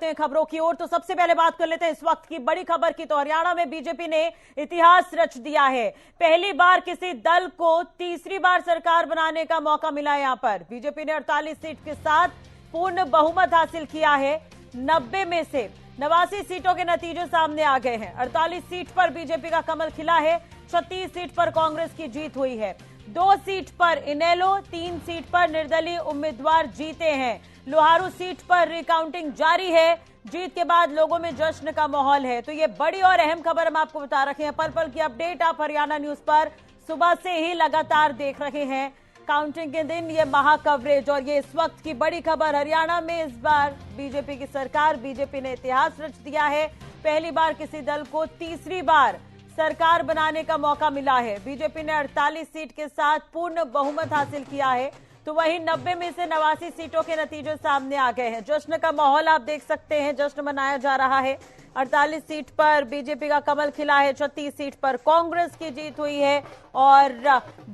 बढ़ते हैं खबरों की ओर। तो सबसे पहले बात कर लेते हैं इस वक्त की बड़ी खबर की। तो हरियाणा में बीजेपी ने इतिहास रच दिया है। पहली बार किसी दल को तीसरी बार सरकार बनाने का मौका मिला है। यहां पर बीजेपी ने 48 सीट के साथ पूर्ण बहुमत हासिल किया है। 90 में से 89 सीटों के नतीजे सामने आ गए हैं। 48 सीट पर बीजेपी का कमल खिला है। 36 सीट पर कांग्रेस की जीत हुई है। 2 सीट पर इनेलो, 3 सीट पर निर्दलीय उम्मीदवार जीते हैं। लोहारू सीट पर रिकाउंटिंग जारी है। जीत के बाद लोगों में जश्न का माहौल है। तो ये बड़ी और अहम खबर हम आपको बता रखे हैं। पल पल की अपडेट आप हरियाणा न्यूज पर सुबह से ही लगातार देख रहे हैं। काउंटिंग के दिन ये महा कवरेज और ये इस वक्त की बड़ी खबर। हरियाणा में इस बार बीजेपी की सरकार, बीजेपी ने इतिहास रच दिया है। पहली बार किसी दल को तीसरी बार सरकार बनाने का मौका मिला है। बीजेपी ने 48 सीट के साथ पूर्ण बहुमत हासिल किया है। तो वहीं 90 में से 89 सीटों के नतीजे सामने आ गए हैं। जश्न का माहौल आप देख सकते हैं, जश्न मनाया जा रहा है। 48 सीट पर बीजेपी का कमल खिला है। 36 सीट पर कांग्रेस की जीत हुई है और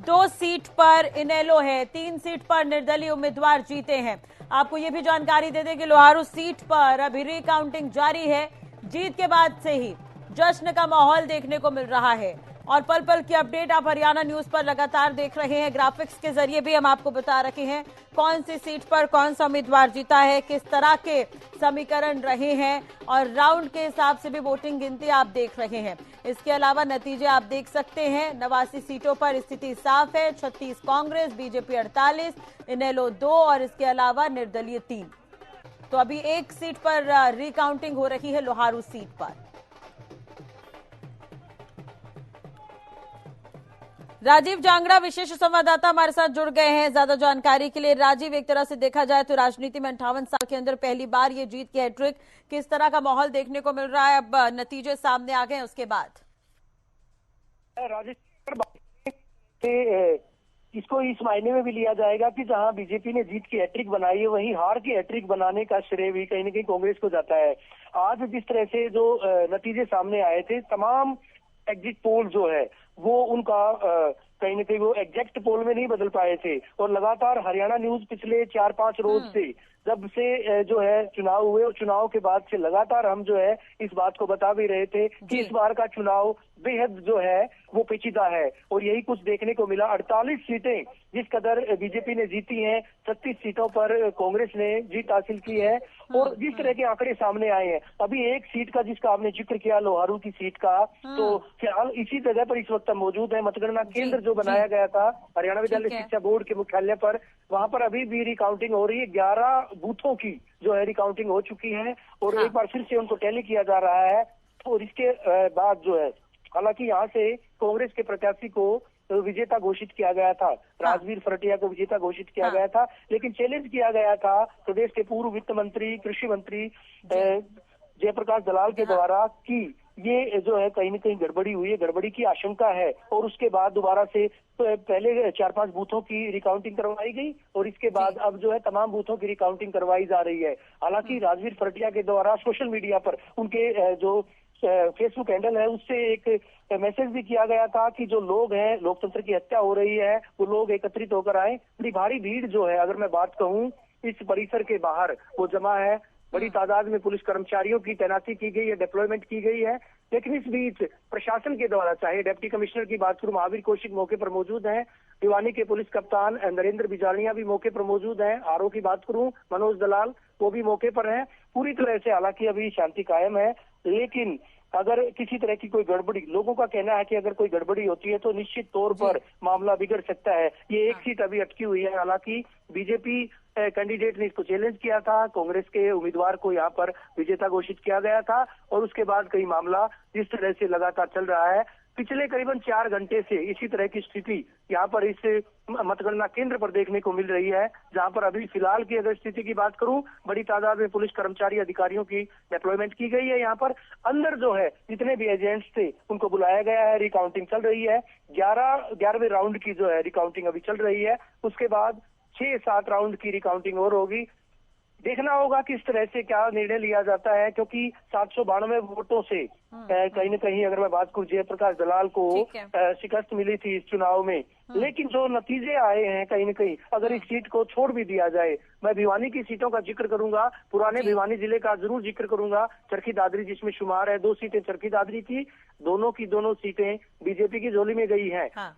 2 सीट पर इनेलो है। 3 सीट पर निर्दलीय उम्मीदवार जीते हैं। आपको ये भी जानकारी दे दें कि लोहारू सीट पर अभी रिकाउंटिंग जारी है। जीत के बाद से ही जश्न का माहौल देखने को मिल रहा है। और पल पल की अपडेट आप हरियाणा न्यूज पर लगातार देख रहे हैं। ग्राफिक्स के जरिए भी हम आपको बता रखे हैं कौन सी सीट पर कौन सा उम्मीदवार जीता है, किस तरह के समीकरण रहे हैं और राउंड के हिसाब से भी वोटिंग गिनती आप देख रहे हैं। इसके अलावा नतीजे आप देख सकते हैं। 89 सीटों पर स्थिति साफ है। 36 कांग्रेस, बीजेपी 48, इनेलो 2 और इसके अलावा निर्दलीय 3। तो अभी 1 सीट पर रिकाउंटिंग हो रही है, लोहारू सीट पर। राजीव जांगड़ा विशेष संवाददाता हमारे साथ जुड़ गए हैं ज्यादा जानकारी के लिए। राजीव, एक तरह से देखा जाए तो राजनीति में 58 साल के अंदर पहली बार ये जीत की हैट्रिक, किस तरह का माहौल देखने को मिल रहा है अब नतीजे सामने आ गए उसके बाद? इसको इस मायने में भी लिया जाएगा कि जहां बीजेपी ने जीत की हैट्रिक बनाई है, वहीं हार की हैट्रिक बनाने का श्रेय भी कहीं न कहीं कांग्रेस को जाता है। आज जिस तरह से जो नतीजे सामने आए थे, तमाम एग्जिट पोल जो है वो उनका कहीं न कहीं वो एग्जैक्ट पोल में नहीं बदल पाए थे। और लगातार हरियाणा न्यूज पिछले 4-5 रोज से, जब से जो है चुनाव हुए और चुनाव के बाद से लगातार हम जो है इस बात को बता भी रहे थे कि इस बार का चुनाव बेहद जो है वो पेचीदा है। और यही कुछ देखने को मिला। 48 सीटें जिस कदर बीजेपी ने जीती हैं, 36 सीटों पर कांग्रेस ने जीत हासिल की है। और जिस तरह के आंकड़े सामने आए हैं, अभी 1 सीट का जिसका आपने जिक्र किया, लोहारू की सीट का, तो फिलहाल इसी जगह पर इस वक्त मौजूद है। मतगणना केंद्र जो बनाया गया था हरियाणा विद्यालय शिक्षा बोर्ड के मुख्यालय पर, वहां पर अभी भी रिकाउंटिंग हो रही है। 11 बूथों की जो है रिकाउंटिंग हो चुकी है और एक बार फिर से उनको टैली किया जा रहा है। और इसके बाद जो है, हालांकि यहाँ से कांग्रेस के प्रत्याशी को विजेता घोषित किया गया था, राजवीर फरटिया को विजेता घोषित किया गया था, लेकिन चैलेंज किया गया था प्रदेश के पूर्व वित्त मंत्री, कृषि मंत्री जयप्रकाश दलाल के द्वारा कि ये जो है कहीं न कहीं गड़बड़ी हुई है, गड़बड़ी की आशंका है। और उसके बाद दोबारा से पहले 4-5 बूथों की रिकाउंटिंग करवाई गई और इसके बाद अब जो है तमाम बूथों की रिकाउंटिंग करवाई जा रही है। हालांकि राजवीर फरटिया के द्वारा सोशल मीडिया पर उनके जो फेसबुक हैंडल है उससे एक मैसेज भी किया गया था कि जो लोग हैं, लोकतंत्र की हत्या हो रही है, वो लोग एकत्रित होकर आए। बड़ी भारी भीड़ जो है, अगर मैं बात कहूँ, इस परिसर के बाहर वो जमा है। बड़ी तादाद में पुलिस कर्मचारियों की तैनाती की गई है, डिप्लॉयमेंट की गई है। लेकिन इस बीच प्रशासन के द्वारा, चाहे डिप्टी कमिश्नर की बात करूं, महावीर कौशिक मौके पर मौजूद हैं, भिवानी के पुलिस कप्तान नरेंद्र बिजारनिया भी मौके पर मौजूद हैं, आरओ की बात करूं मनोज दलाल, वो भी मौके पर हैं। पूरी तरह से हालांकि अभी शांति कायम है, लेकिन अगर किसी तरह की कोई गड़बड़ी, लोगों का कहना है कि अगर कोई गड़बड़ी होती है तो निश्चित तौर पर मामला बिगड़ सकता है। ये 1 सीट अभी अटकी हुई है। हालांकि बीजेपी कैंडिडेट ने इसको चैलेंज किया था, कांग्रेस के उम्मीदवार को यहाँ पर विजेता घोषित किया गया था और उसके बाद कई मामला जिस तरह से लगातार चल रहा है, पिछले करीबन 4 घंटे से इसी तरह की स्थिति यहाँ पर इस मतगणना केंद्र पर देखने को मिल रही है, जहाँ पर अभी फिलहाल की अगर स्थिति की बात करूं, बड़ी तादाद में पुलिस कर्मचारी अधिकारियों की डिप्लॉयमेंट की गई है। यहाँ पर अंदर जो है जितने भी एजेंट्स थे उनको बुलाया गया है। रिकाउंटिंग चल रही है। 11वें राउंड की जो है रिकाउंटिंग अभी चल रही है। उसके बाद 6-7 राउंड की रिकाउंटिंग और होगी। देखना होगा किस तरह से क्या निर्णय लिया जाता है, क्योंकि 792 वोटों से कहीं न कहीं अगर मैं बात करूं जयप्रकाश दलाल को ठीक है। शिकस्त मिली थी इस चुनाव में। लेकिन जो नतीजे आए हैं कहीं न कहीं अगर इस सीट को छोड़ भी दिया जाए, मैं भिवानी की सीटों का जिक्र करूंगा, पुराने भिवानी जिले का जरूर जिक्र करूंगा। चरखी दादरी जिसमें शुमार है, 2 सीटें चरखी दादरी की, दोनों की दोनों सीटें बीजेपी की झोली में गई हैं। हाँ।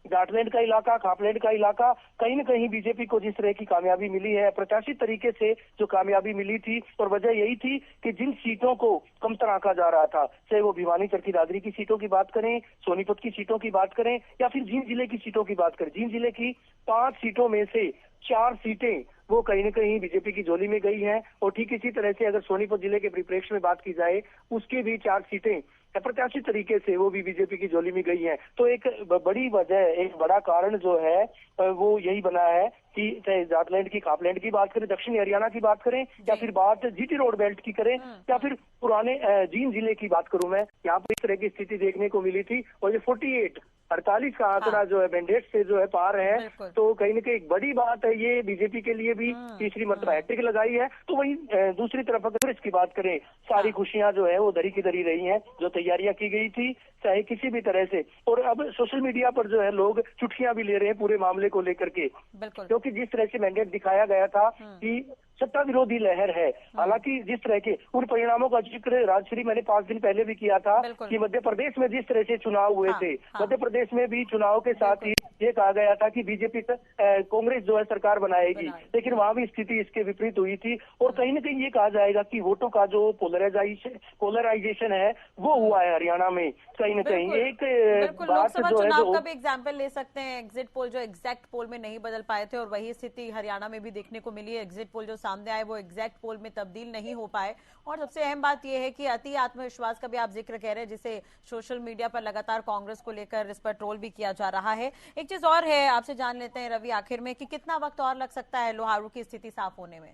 घाटलैंड का इलाका, खापलैंड का इलाका, कहीं न कहीं बीजेपी को जिस तरह की कामयाबी मिली है, अप्रत्याशित तरीके से जो कामयाबी मिली थी, और वजह यही थी कि जिन सीटों को कमतर आंका जा रहा था, चाहे वो भिवानी चरखी दादरी की सीटों की बात करें, सोनीपत की सीटों की बात करें, या फिर जींद जिले की सीटों की बात करें, जींद जिले की 5 सीटों में से 4 सीटें वो कहीं न कहीं बीजेपी की झोली में गई हैं। और ठीक इसी तरह से अगर सोनीपत जिले के परिप्रेक्ष्य में बात की जाए, उसके भी 4 सीटें अप्रत्याशित तरीके से वो भी बीजेपी की झोली में गई हैं। तो एक बड़ी वजह, एक बड़ा कारण जो है वो यही बना है कि चाहे जाटलैंड की, खापलैंड की बात करें, दक्षिणी हरियाणा की बात करें, या फिर बात जीटी रोड बेल्ट की करें, या फिर पुराने जींद जिले की बात करूं मैं, यहाँ पर इस तरह की स्थिति देखने को मिली थी। और ये 48 का आंकड़ा जो है मैंडेट से जो है पार है, तो कहीं न कहीं एक बड़ी बात है ये बीजेपी के लिए भी, तीसरी मर्तबा हैट्रिक लगाई है। तो वहीं दूसरी तरफ अगर इसकी बात करें, सारी खुशियां जो है वो दरी की दरी रही हैं, जो तैयारियां की गई थी चाहे किसी भी तरह से। और अब सोशल मीडिया पर जो है लोग चुटकियां भी ले रहे हैं पूरे मामले को लेकर के, क्योंकि जिस तरह से मैंडेट दिखाया गया था कि सत्ता विरोधी लहर है। हालांकि जिस तरह के उन परिणामों का जिक्र राजश्री मैंने 5 दिन पहले भी किया था कि मध्य प्रदेश में जिस तरह से चुनाव हुए थे, मध्य प्रदेश में भी चुनाव के साथ ही ये कहा गया था कि बीजेपी कांग्रेस जो है सरकार बनाएगी, लेकिन वहां भी स्थिति इसके विपरीत हुई थी। और कहीं न कहीं ये कहा जाएगा कि वोटों का जो पोलराइजेशन है वो हुआ है हरियाणा में। कहीं न कहीं एक बात लोकसभा जो है चुनाव का भी एग्जाम्पल ले सकते हैं। एग्जिट पोल जो एग्जैक्ट पोल में नहीं बदल पाए थे, और वही स्थिति हरियाणा में भी देखने को मिली है। एग्जिट पोल जो सामने आए वो एग्जैक्ट पोल में तब्दील नहीं हो पाए। और सबसे अहम बात यह है कि अति आत्मविश्वास का भी आप जिक्र कह रहे हैं, जिसे सोशल मीडिया पर लगातार कांग्रेस को लेकर इस पर ट्रोल भी किया जा रहा है। एक चीज और है, आपसे जान लेते हैं रवि आखिर में, कि कितना वक्त और लग सकता है लोहारू की स्थिति साफ होने में?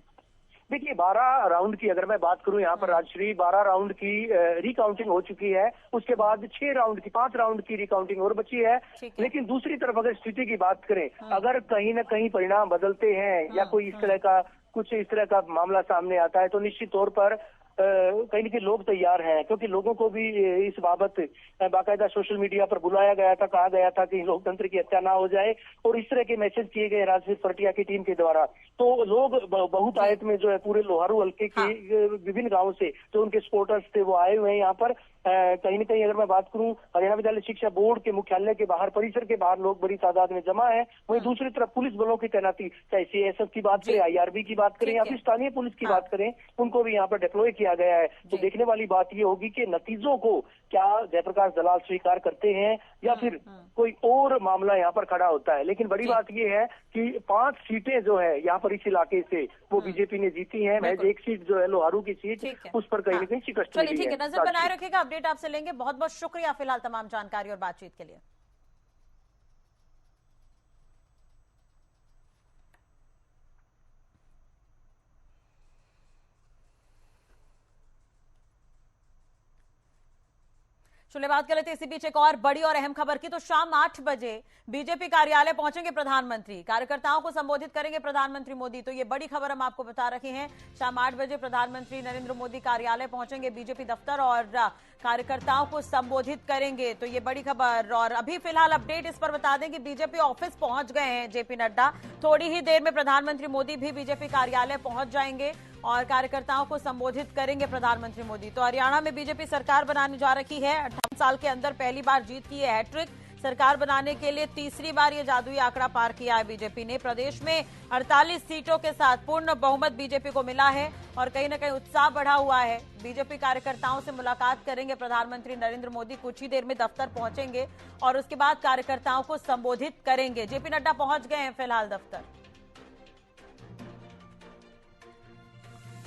देखिए 12 राउंड की अगर मैं बात करूं यहाँ पर राजश्री, 12 राउंड की रिकाउंटिंग हो चुकी है। उसके बाद 5 राउंड की रिकाउंटिंग और बची है। लेकिन दूसरी तरफ अगर स्थिति की बात करें, अगर कहीं न कहीं परिणाम बदलते हैं या कोई इस तरह का मामला सामने आता है, तो निश्चित तौर पर कहीं न कहीं लोग तैयार हैं, क्योंकि लोगों को भी इस बाबत बाकायदा सोशल मीडिया पर बुलाया गया था, कहा गया था कि लोकतंत्र की हत्या ना हो जाए, और इस तरह के मैसेज किए गए राजनीतिक पार्टिया की टीम के द्वारा। तो लोग बहुत आयत में जो है पूरे लोहारू हल्के के विभिन्न गांवों से जो उनके सपोर्टर्स थे वो आए हुए हैं यहाँ पर। कहीं न कहीं अगर मैं बात करूं, हरियाणा विद्यालय शिक्षा बोर्ड के मुख्यालय के बाहर, परिसर के बाहर लोग बड़ी तादाद में जमा है। वहीं दूसरी तरफ पुलिस बलों की तैनाती, चाहे सीएसएफ की बात करें, IRB की बात करें, या फिर स्थानीय पुलिस की बात करें, उनको भी यहाँ पर डिप्लॉय किया गया है। तो देखने वाली बात ये होगी कि नतीजों को क्या जयप्रकाश दलाल स्वीकार करते हैं या फिर कोई और मामला यहाँ पर खड़ा होता है। लेकिन बड़ी बात ये है कि 5 सीटें जो है यहाँ पर इस इलाके से वो बीजेपी ने जीती हैं। महज एक सीट जो है लोहारू की सीट, उस पर कहीं न कहीं शिकस्त मिली है। ठीक है, नजर बनाए रखिएगा, अपडेट आपसे लेंगे। बहुत बहुत शुक्रिया फिलहाल तमाम जानकारी और बातचीत के लिए। चलिए बात कर लेते हैं इसी बीच एक और बड़ी और अहम खबर की। तो शाम 8 बजे बीजेपी कार्यालय पहुंचेंगे प्रधानमंत्री, कार्यकर्ताओं को संबोधित करेंगे प्रधानमंत्री मोदी। तो ये बड़ी खबर हम आपको बता रहे हैं। शाम 8 बजे प्रधानमंत्री नरेंद्र मोदी कार्यालय पहुंचेंगे, बीजेपी दफ्तर, और कार्यकर्ताओं को संबोधित करेंगे। तो ये बड़ी खबर। और अभी फिलहाल अपडेट इस पर बता दें कि बीजेपी ऑफिस पहुंच गए हैं जेपी नड्डा। थोड़ी ही देर में प्रधानमंत्री मोदी भी बीजेपी कार्यालय पहुंच जाएंगे और कार्यकर्ताओं को संबोधित करेंगे प्रधानमंत्री मोदी। तो हरियाणा में बीजेपी सरकार बनाने जा रही है। 58 साल के अंदर पहली बार जीत की है हैट्रिक। सरकार बनाने के लिए तीसरी बार ये जादुई आंकड़ा पार किया है बीजेपी ने। प्रदेश में 48 सीटों के साथ पूर्ण बहुमत बीजेपी को मिला है और कहीं न कहीं उत्साह बढ़ा हुआ है। बीजेपी कार्यकर्ताओं से मुलाकात करेंगे प्रधानमंत्री नरेंद्र मोदी। कुछ ही देर में दफ्तर पहुंचेंगे और उसके बाद कार्यकर्ताओं को संबोधित करेंगे। जेपी नड्डा पहुंच गए हैं फिलहाल दफ्तर।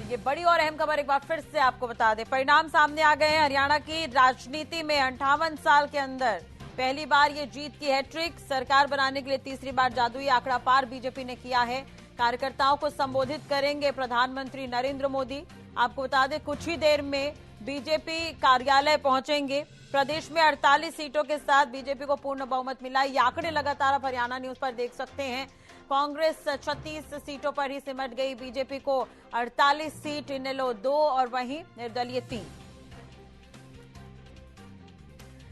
ये बड़ी और अहम खबर एक बार फिर से आपको बता दें, परिणाम सामने आ गए हैं। हरियाणा की राजनीति में 58 साल के अंदर पहली बार ये जीत की हैट्रिक। सरकार बनाने के लिए तीसरी बार जादुई आंकड़ा पार बीजेपी ने किया है। कार्यकर्ताओं को संबोधित करेंगे प्रधानमंत्री नरेंद्र मोदी। आपको बता दें कुछ ही देर में बीजेपी कार्यालय पहुंचेंगे। प्रदेश में 48 सीटों के साथ बीजेपी को पूर्ण बहुमत मिला। ये आंकड़े लगातार आप हरियाणा न्यूज पर देख सकते हैं। कांग्रेस 36 सीटों पर ही सिमट गई, बीजेपी को 48 सीट, इनेलो 2 और वहीं निर्दलीय 3।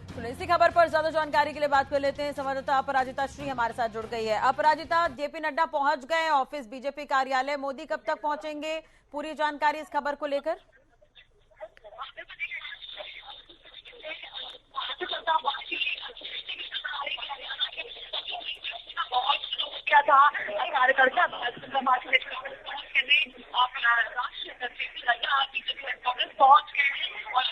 तो इसी खबर पर ज्यादा जानकारी के लिए बात कर लेते हैं। संवाददाता अपराजिता श्री हमारे साथ जुड़ गई है। अपराजिता, जेपी नड्डा पहुंच गए ऑफिस बीजेपी कार्यालय, मोदी कब तक पहुंचेंगे, पूरी जानकारी इस खबर को लेकर? कार्यकर्ता पहुंच गए हैं और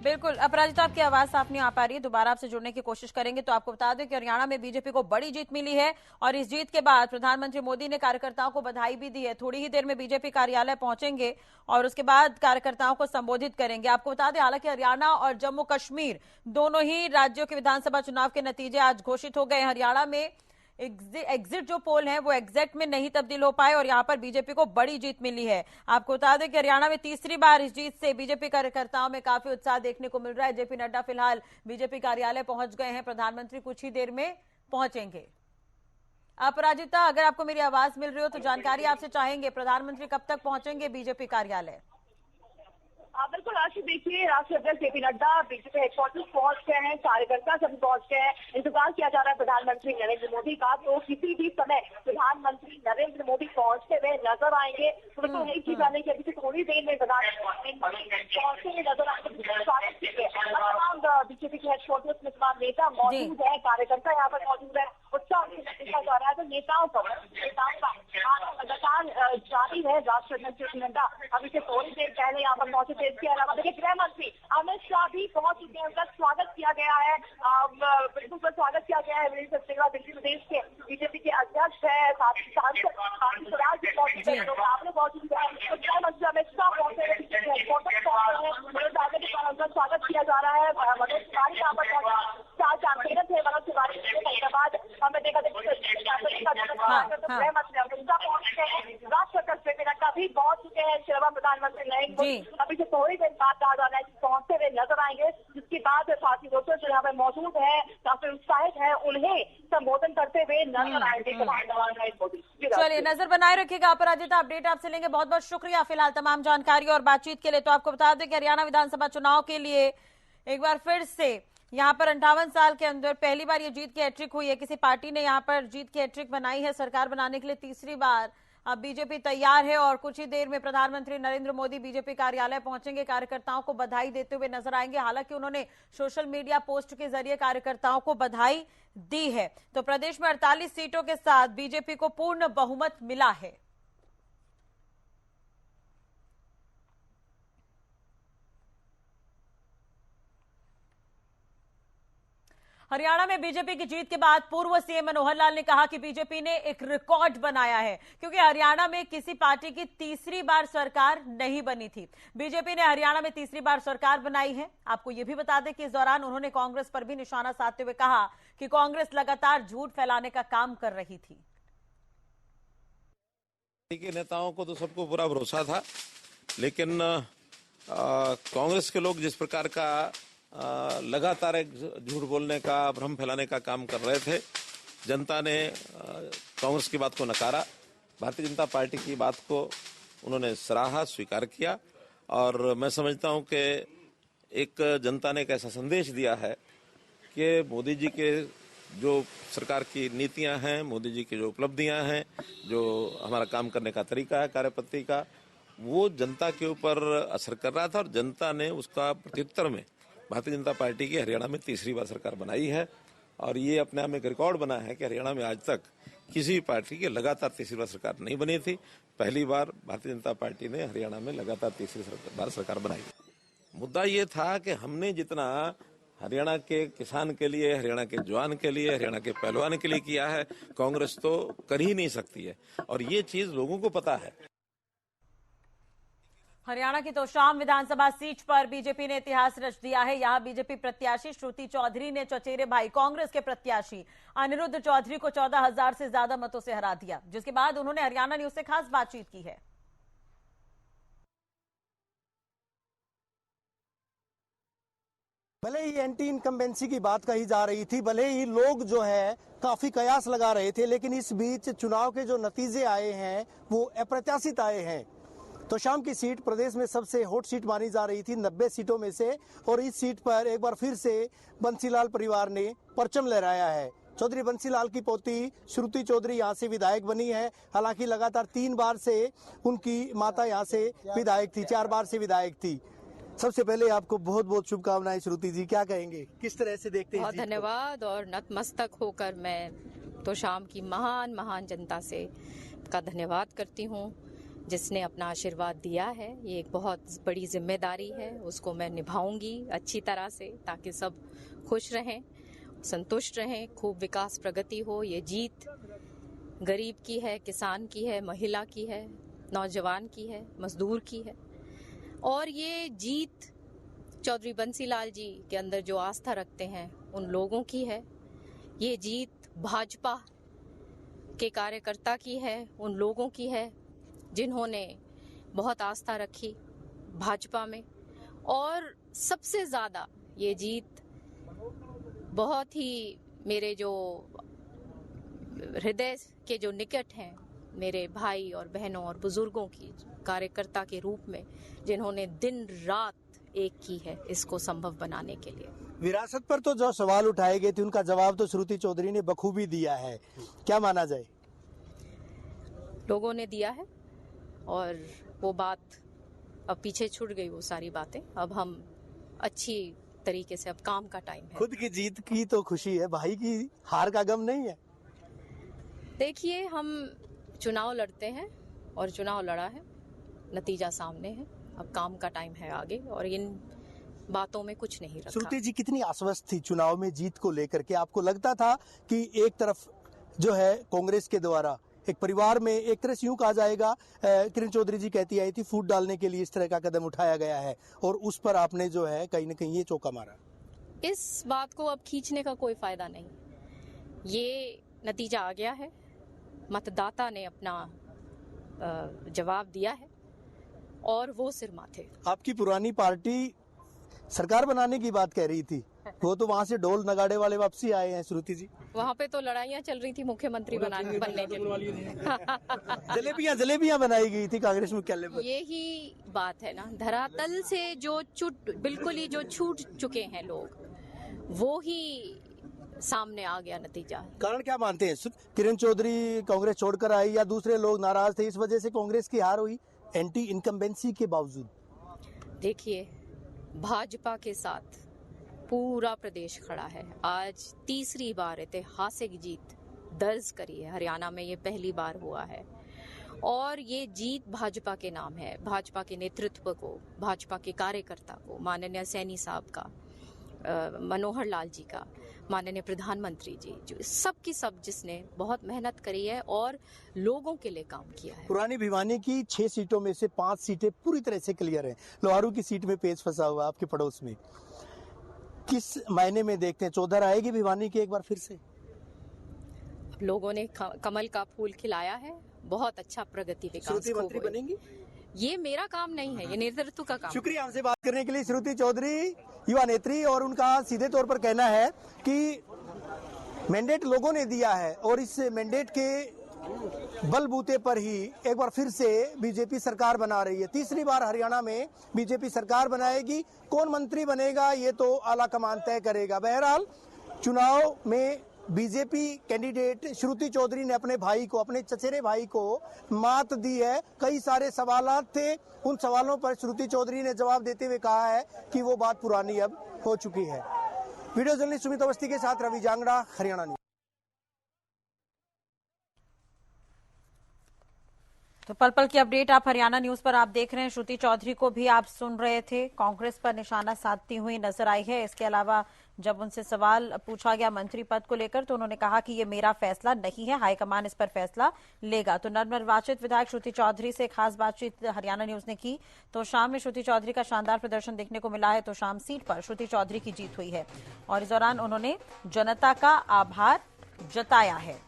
बिल्कुल अपराजिता, आपकी आवाज साफ नहीं आ पा रही है, दोबारा आपसे जुड़ने की कोशिश करेंगे। तो आपको बता दें कि हरियाणा में बीजेपी को बड़ी जीत मिली है और इस जीत के बाद प्रधानमंत्री मोदी ने कार्यकर्ताओं को बधाई भी दी है। थोड़ी ही देर में बीजेपी कार्यालय पहुंचेंगे और उसके बाद कार्यकर्ताओं को संबोधित करेंगे। आपको बता दें हालांकि हरियाणा और जम्मू कश्मीर दोनों ही राज्यों के विधानसभा चुनाव के नतीजे आज घोषित हो गए। हरियाणा में एग्जिट जो पोल है वो एग्जैक्ट में नहीं तब्दील हो पाए और यहां पर बीजेपी को बड़ी जीत मिली है। आपको बता दें कि हरियाणा में तीसरी बार इस जीत से बीजेपी कार्यकर्ताओं में काफी उत्साह देखने को मिल रहा है। जेपी नड्डा फिलहाल बीजेपी कार्यालय पहुंच गए हैं, प्रधानमंत्री कुछ ही देर में पहुंचेंगे। अपराजिता, अगर आपको मेरी आवाज मिल रही हो तो जानकारी आपसे चाहेंगे, प्रधानमंत्री कब तक पहुंचेंगे बीजेपी कार्यालय? बिल्कुल राशि, देखिए राष्ट्रीय अध्यक्ष जेपी नड्डा बीजेपी हेडक्वार्टर पहुंच गए हैं, कार्यकर्ता सभी पहुंच गए हैं। इंतजार किया जा रहा है प्रधानमंत्री नरेंद्र मोदी का, तो किसी भी समय प्रधानमंत्री नरेंद्र मोदी पहुंचते हुए नजर आएंगे। तो बिल्कुल यही चीज आने की अभी से थोड़ी देर में प्रधानमंत्री पहुंचते हुए नजर आएंगे। तमाम बीजेपी के हेडक्वार्टर में तमाम नेता मौजूद है, कार्यकर्ता यहाँ पर मौजूद है, उत्साह देखा जा रहा है। तो नेताओं का लगातार जारी है। राष्ट्रीय अध्यक्ष जेपी नड्डा अभी से थोड़ी देर पहले यहाँ पर पहुंचे थे। इसके अलावा देखिए गृह मंत्री अमित शाह भी पहुंच चुके हैं, उनका स्वागत किया गया है। बिल्कुल स्वागत किया गया है। दिल्ली प्रदेश के बीजेपी के अध्यक्ष है, सांसद स्वराज भी पहुंचे हैं, मौजूद है। गृह मंत्री अमित शाह पहुंचे हैं, उनका स्वागत किया जा रहा है। मनोज तिवारी यहाँ पर पहुंचे, मनोज तिवारी के बाद हमें देखा गृह मंत्री अमित शाह पहुंच गए हैं। राष्ट्रीय अध्यक्ष जेपी नड्डा भी पहुंच चुके हैं। इसके अलावा प्रधानमंत्री नरेंद्र मोदी अभी से थोड़ी देर बाद पहुंचते हुए नजर आएंगे, जिसके बाद साथी दोस्तों जो यहाँ पे मौजूद है, काफी उत्साहित है, उन्हें संबोधन करते हुए नजर आएंगे। चलिए नजर बनाए रखिएगा। अपराजिता, अपडेट आपसे लेंगे। बहुत बहुत शुक्रिया फिलहाल तमाम जानकारी और बातचीत के लिए। तो आपको बता दें कि हरियाणा विधानसभा चुनाव के लिए एक बार फिर से यहाँ पर 58 साल के अंदर पहली बार ये जीत की हैट्रिक हुई है। किसी पार्टी ने यहाँ पर जीत की हैट्रिक बनाई है सरकार बनाने के लिए तीसरी बार। अब बीजेपी तैयार है और कुछ ही देर में प्रधानमंत्री नरेंद्र मोदी बीजेपी कार्यालय पहुंचेंगे, कार्यकर्ताओं को बधाई देते हुए नजर आएंगे। हालांकि उन्होंने सोशल मीडिया पोस्ट के जरिए कार्यकर्ताओं को बधाई दी है। तो प्रदेश में 48 सीटों के साथ बीजेपी को पूर्ण बहुमत मिला है। हरियाणा में बीजेपी की जीत के बाद पूर्व सीएम मनोहर लाल ने कहा कि बीजेपी ने एक रिकॉर्ड बनाया है, क्योंकि हरियाणा में किसी पार्टी की तीसरी बार सरकार नहीं बनी थी। बीजेपी ने हरियाणा में तीसरी बार सरकार बनाई है। आपको यह भी बता दें कि इस दौरान उन्होंने कांग्रेस पर भी निशाना साधते हुए कहा कि कांग्रेस लगातार झूठ फैलाने का काम कर रही थी। नेताओं को तो सबको पूरा भरोसा था, लेकिन कांग्रेस के लोग जिस प्रकार का लगातार एक झूठ बोलने का, भ्रम फैलाने का काम कर रहे थे, जनता ने कांग्रेस की बात को नकारा, भारतीय जनता पार्टी की बात को उन्होंने सराहा, स्वीकार किया। और मैं समझता हूं कि एक जनता ने एक ऐसा संदेश दिया है कि मोदी जी के जो सरकार की नीतियां हैं, मोदी जी की जो उपलब्धियां हैं, जो हमारा काम करने का तरीका है, कार्यपद्धति का, वो जनता के ऊपर असर कर रहा था और जनता ने उसका प्रत्युत्तर में भारतीय जनता पार्टी की हरियाणा में तीसरी बार सरकार बनाई है। और ये अपने आप में एक रिकॉर्ड बना है कि हरियाणा में आज तक किसी पार्टी की लगातार तीसरी बार सरकार नहीं बनी थी। पहली बार भारतीय जनता पार्टी ने हरियाणा में लगातार तीसरी बार सरकार बनाई। मुद्दा ये था कि हमने जितना हरियाणा के किसान के लिए, हरियाणा के जवान के लिए, हरियाणा के पहलवान के लिए किया है, कांग्रेस तो कर ही नहीं सकती है, और ये चीज लोगों को पता है। हरियाणा की तोशाम विधानसभा सीट पर बीजेपी ने इतिहास रच दिया है। यहां बीजेपी प्रत्याशी श्रुति चौधरी ने चचेरे भाई कांग्रेस के प्रत्याशी अनिरुद्ध चौधरी को 14,000 से ज्यादा मतों से हरा दिया, जिसके बाद उन्होंने हरियाणा न्यूज से खास बातचीत की है। भले ही एंटी इनकम्बेंसी की बात कही जा रही थी, भले ही लोग जो है काफी कयास लगा रहे थे, लेकिन इस बीच चुनाव के जो नतीजे आए हैं वो अप्रत्याशित आए हैं। तो शाम की सीट प्रदेश में सबसे हॉट सीट मानी जा रही थी 90 सीटों में से, और इस सीट पर एक बार फिर से बंसीलाल परिवार ने परचम लहराया है। चौधरी बंसीलाल की पोती श्रुति चौधरी यहाँ से विधायक बनी है। हालांकि लगातार 3 बार से उनकी माता यहाँ से विधायक थी, 4 बार से विधायक थी। सबसे पहले आपको बहुत बहुत शुभकामनाएं श्रुति जी, क्या कहेंगे, किस तरह से देखते हैं? बहुत धन्यवाद, और नतमस्तक होकर मैं तो शाम की महान महान जनता से का धन्यवाद करती हूँ जिसने अपना आशीर्वाद दिया है। ये एक बहुत बड़ी जिम्मेदारी है, उसको मैं निभाऊंगी अच्छी तरह से ताकि सब खुश रहें, संतुष्ट रहें, खूब विकास प्रगति हो। ये जीत गरीब की है, किसान की है, महिला की है, नौजवान की है, मजदूर की है, और ये जीत चौधरी बंसीलाल जी के अंदर जो आस्था रखते हैं उन लोगों की है। ये जीत भाजपा के कार्यकर्ता की है, उन लोगों की है जिन्होंने बहुत आस्था रखी भाजपा में। और सबसे ज्यादा ये जीत बहुत ही मेरे जो हृदय के जो निकट हैं, मेरे भाई और बहनों और बुजुर्गों की कार्यकर्ता के रूप में, जिन्होंने दिन रात एक की है इसको संभव बनाने के लिए। विरासत पर तो जो सवाल उठाए गए थे उनका जवाब तो श्रुति चौधरी ने बखूबी दिया है, क्या माना जाए? लोगों ने दिया है और वो बात अब पीछे छूट गई, वो सारी बातें। अब हम अच्छी तरीके से, अब काम का टाइम है। खुद की जीत की तो खुशी है, भाई की हार का गम नहीं है। देखिए, हम चुनाव लड़ते हैं और चुनाव लड़ा है, नतीजा सामने है, अब काम का टाइम है आगे, और इन बातों में कुछ नहीं रखा। श्रुति जी कितनी आश्वस्त थी चुनाव में जीत को लेकर के? आपको लगता था कि एक तरफ जो है कांग्रेस के द्वारा एक परिवार में एक तरह से यूं कहा जाएगा, किरण चौधरी जी कहती आई थी, फूट डालने के लिए इस तरह का कदम उठाया गया है, और उस पर आपने जो है कहीं न कहीं ये चौका मारा? इस बात को अब खींचने का कोई फायदा नहीं, ये नतीजा आ गया है, मतदाता ने अपना जवाब दिया है और वो सिर माथे। आपकी पुरानी पार्टी सरकार बनाने की बात कह रही थी, वो तो वहाँ से ढोल नगाड़े वाले वापसी आए हैं श्रुति जी। वहाँ पे तो लड़ाइयाँ चल रही थी मुख्यमंत्री बनने के लिए। जलेबियां बनाई गई थी कांग्रेस मुख्यालय पर। यही बात है ना, धरातल से जो बिल्कुल ही जो छूट चुके हैं लोग, वो ही सामने आ गया नतीजा। कारण क्या मानते हैं? किरण चौधरी कांग्रेस छोड़कर आई या दूसरे लोग नाराज थे, इस वजह से कांग्रेस की हार हुई एंटी इनकम्बेंसी के बावजूद? देखिए, भाजपा के साथ पूरा प्रदेश खड़ा है। आज तीसरी बार ऐतिहासिक जीत दर्ज करी है हरियाणा में, ये पहली बार हुआ है, और ये जीत भाजपा के नाम है, भाजपा के नेतृत्व को, भाजपा के कार्यकर्ता को, माननीय सैनी साहब का, मनोहर लाल जी का, माननीय प्रधानमंत्री जी, जो सब की सब जिसने बहुत मेहनत करी है और लोगों के लिए काम किया है। पुरानी भिवानी की 6 सीटों में से 5 सीटें पूरी तरह से क्लियर हैं। लोहारू की सीट में पेच फंसा हुआ आपके पड़ोस में, किस मायने में देखते हैं? चौधर आएगी भिवानी की एक बार फिर से? लोगों ने कमल का फूल खिलाया है, बहुत अच्छा प्रगति विकास मंत्री बनेंगी? ये मेरा काम नहीं है, ये नेतृत्व का काम। शुक्रिया हमसे बात करने के लिए। श्रुति चौधरी युवा नेत्री, और उनका सीधे तौर पर कहना है कि मैंडेट लोगों ने दिया है और इस मैंडेट के बलबूते पर ही एक बार फिर से बीजेपी सरकार बना रही है। तीसरी बार हरियाणा में बीजेपी सरकार बनाएगी। कौन मंत्री बनेगा ये तो आला कमान तय करेगा। बहरहाल चुनाव में बीजेपी कैंडिडेट श्रुति चौधरी ने अपने भाई को, अपने चचेरे भाई को मात दी है। कई सारे सवालात थे, उन सवालों पर श्रुति चौधरी ने जवाब देते हुए कहा है कि वो बात पुरानी अब हो चुकी है। वीडियो जर्नलिस्ट सुमित अवस्थी के साथ रवि जांगड़ा, हरियाणा न्यूज। तो पल पल की अपडेट आप हरियाणा न्यूज पर आप देख रहे हैं। श्रुति चौधरी को भी आप सुन रहे थे, कांग्रेस पर निशाना साधती हुई नजर आई है। इसके अलावा जब उनसे सवाल पूछा गया मंत्री पद को लेकर तो उन्होंने कहा कि ये मेरा फैसला नहीं है, हाईकमान इस पर फैसला लेगा। तो नवनिर्वाचित विधायक श्रुति चौधरी से खास बातचीत हरियाणा न्यूज ने की। तो शाम में श्रुति चौधरी का शानदार प्रदर्शन देखने को मिला है। तो शाम सीट पर श्रुति चौधरी की जीत हुई है और इस दौरान उन्होंने जनता का आभार जताया है।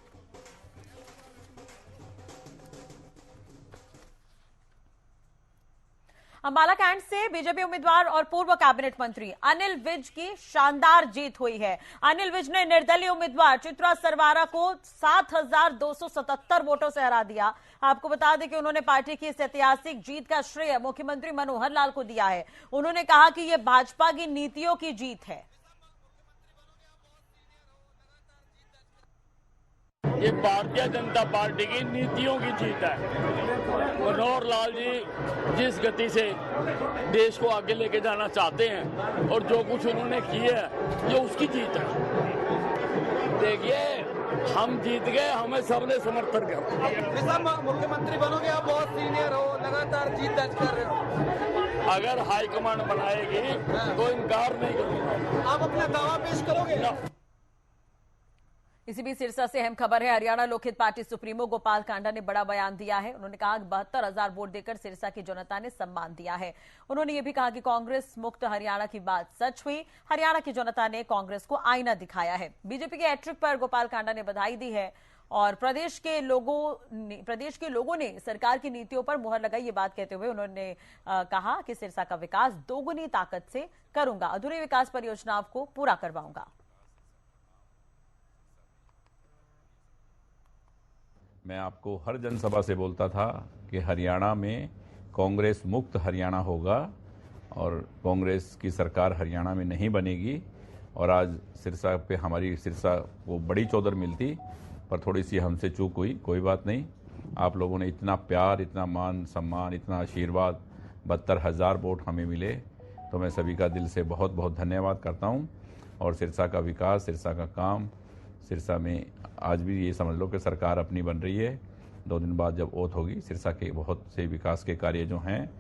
अंबाला कैंट से बीजेपी उम्मीदवार और पूर्व कैबिनेट मंत्री अनिल विज की शानदार जीत हुई है। अनिल विज ने निर्दलीय उम्मीदवार चित्रा सरवारा को 7,277 वोटों से हरा दिया। आपको बता दें कि उन्होंने पार्टी की इस ऐतिहासिक जीत का श्रेय मुख्यमंत्री मनोहर लाल को दिया है। उन्होंने कहा कि यह भाजपा की नीतियों की जीत है। ये भारतीय जनता पार्टी की नीतियों की जीत है। मनोहर लाल जी जिस गति से देश को आगे लेके जाना चाहते हैं और जो कुछ उन्होंने किया है ये उसकी जीत है। देखिए हम जीत गए, हमें सबने समर्थन किया। मुख्यमंत्री बनोगे, आप बहुत सीनियर हो, लगातार जीत दर्ज कर रहे हो। अगर हाईकमान बनाएगी तो इनकार नहीं करूंगा। आप अपना दावा पेश करोगे? इसी बीच सिरसा से अहम खबर है। हरियाणा लोकहित पार्टी सुप्रीमो गोपाल कांडा ने बड़ा बयान दिया है। उन्होंने कहा कि 72,000 वोट देकर सिरसा की जनता ने सम्मान दिया है। उन्होंने ये भी कहा कि कांग्रेस मुक्त हरियाणा की बात सच हुई। हरियाणा की जनता ने कांग्रेस को आईना दिखाया है। बीजेपी के हैट्रिक पर गोपाल कांडा ने बधाई दी है और प्रदेश के लोगों ने सरकार की नीतियों पर मुहर लगाई। ये बात कहते हुए उन्होंने कहा कि सिरसा का विकास दोगुनी ताकत से करूंगा, अधूरी विकास परियोजनाओं को पूरा करवाऊंगा। मैं आपको हर जनसभा से बोलता था कि हरियाणा में कांग्रेस मुक्त हरियाणा होगा और कांग्रेस की सरकार हरियाणा में नहीं बनेगी। और आज सिरसा पे हमारी सिरसा को बड़ी चौधर मिलती, पर थोड़ी सी हमसे चूक हुई। कोई बात नहीं, आप लोगों ने इतना प्यार, इतना मान सम्मान, इतना आशीर्वाद, 72,000 वोट हमें मिले, तो मैं सभी का दिल से बहुत बहुत धन्यवाद करता हूँ। और सिरसा का विकास, सिरसा का काम, सिरसा में आज भी ये समझ लो कि सरकार अपनी बन रही है। 2 दिन बाद जब ओथ होगी, सिरसा के बहुत से विकास के कार्य जो हैं।